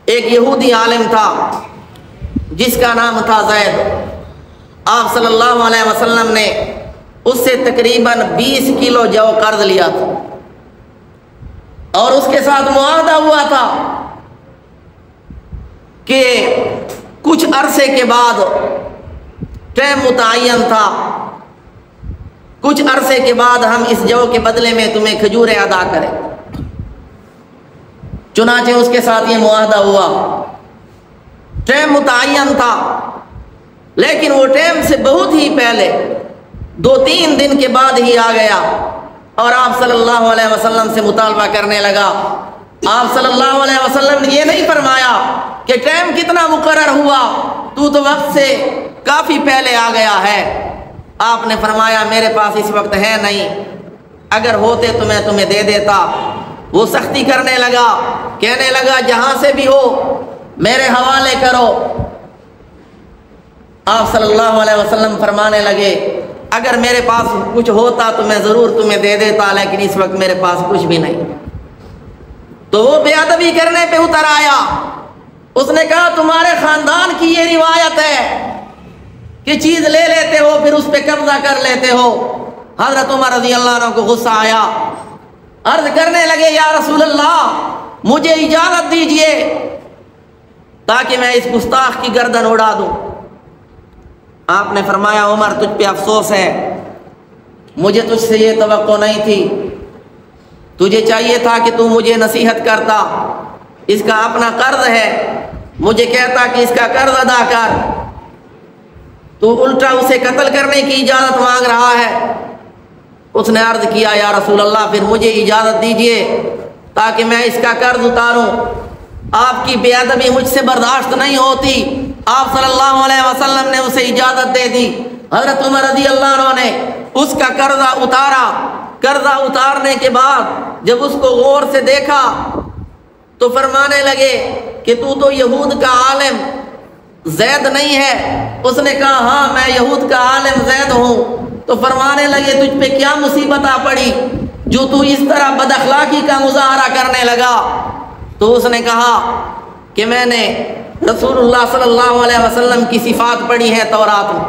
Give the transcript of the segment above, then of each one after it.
ایک یہودی عالم تھا جس کا نام تھا زید۔ آپ صلی اللہ علیہ وسلم نے اس سے تقریباً 20 کلو جو قرض لیا تھا، اور اس کے ساتھ معاہدہ ہوا تھا کہ کچھ عرصے کے بعد، ٹائم متعین تھا، کچھ عرصے کے بعد ہم اس جو کے بدلے میں تمہیں کھجوریں ادا کریں۔ چنانچہ اس کے ساتھ یہ معاہدہ ہوا، ٹائم متعین تھا، لیکن وہ ٹائم سے بہت ہی پہلے 2-3 دن کے بعد ہی آ گیا، اور آپ صلی اللہ علیہ وسلم سے مطالبہ کرنے لگا۔ آپ صلی اللہ علیہ وسلم نے یہ نہیں فرمایا کہ ٹائم کتنا مقرر ہوا، تو وقت سے کافی پہلے آ گیا ہے۔ آپ نے فرمایا میرے پاس اس وقت ہے نہیں، اگر ہوتے تو میں تمہیں دے دیتا۔ وہ سختی کرنے لگا، کہنے لگا جہاں سے بھی ہو میرے حوالے کرو۔ آپ صلی اللہ علیہ وسلم فرمانے لگے اگر میرے پاس کچھ ہوتا تو میں ضرور تمہیں دے دیتا، لیکن اس وقت میرے پاس کچھ بھی نہیں۔ تو وہ بے ادبی کرنے پہ اتر آیا۔ اس نے کہا تمہارے خاندان کی یہ روایت ہے کہ چیز لے لیتے ہو پھر اس پہ قبضہ کر لیتے ہو۔ حضرت عمر رضی اللہ عنہ کو غصہ آیا، عرض کرنے لگے یا رسول اللہ مجھے اجازت دیجئے تاکہ میں اس گستاخ کی گردن اڑا دوں۔ آپ نے فرمایا عمر تجھ پہ افسوس ہے، مجھے تجھ سے یہ توقع نہیں تھی، تجھے چاہیے تھا کہ تو مجھے نصیحت کرتا، اس کا اپنا قرض ہے، مجھے کہتا کہ اس کا قرض ادا کر، تو الٹا اسے قتل کرنے کی اجازت مانگ رہا ہے۔ اس نے عرض کیا یا رسول اللہ پھر مجھے اجازت دیجئے تاکہ میں اس کا قرض اتاروں، آپ کی بے ادبی مجھ سے برداشت نہیں ہوتی۔ آپ صلی اللہ علیہ وسلم نے اسے اجازت دے دی۔ حضرت عمر رضی اللہ عنہ نے اس کا قرضہ اتارا۔ قرضہ اتارنے کے بعد جب اس کو غور سے دیکھا تو فرمانے لگے کہ تو یہود کا عالم زید نہیں ہے؟ اس نے کہا ہاں میں یہود کا عالم زید ہوں۔ تو فرمانے لگے تجھ پہ کیا مصیبت آ پڑی جو تو اس طرح بد اخلاقی کا مظاہرہ کرنے لگا؟ تو اس نے کہا کہ میں نے رسول اللہ صلی اللہ علیہ وسلم کی صفات پڑھی ہیں تورات میں،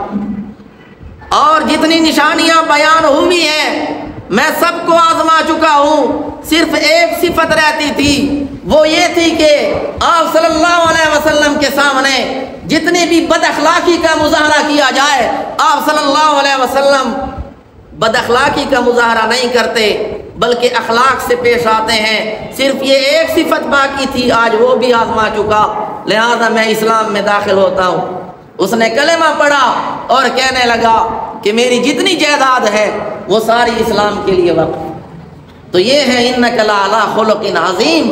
اور جتنی نشانیاں بیان ہوئی ہیں میں سب کو آزما چکا ہوں، صرف ایک صفت رہتی تھی، وہ یہ تھی کہ آپ صلی اللہ علیہ وسلم کے سامنے جتنی بھی بد اخلاقی کا مظاہرہ کیا جائے آپ صلی اللہ علیہ وسلم بد اخلاقی کا مظاہرہ نہیں کرتے بلکہ اخلاق سے پیش آتے ہیں۔ صرف یہ ایک صفت باقی تھی، آج وہ بھی آزما چکا، لہذا میں اسلام میں داخل ہوتا ہوں۔ اس نے کلمہ پڑھا اور کہنے لگا کہ میری جتنی جائیداد ہے وہ ساری اسلام کے لیے وقف۔ تو یہ ہے انک لعلی خلق عظیم۔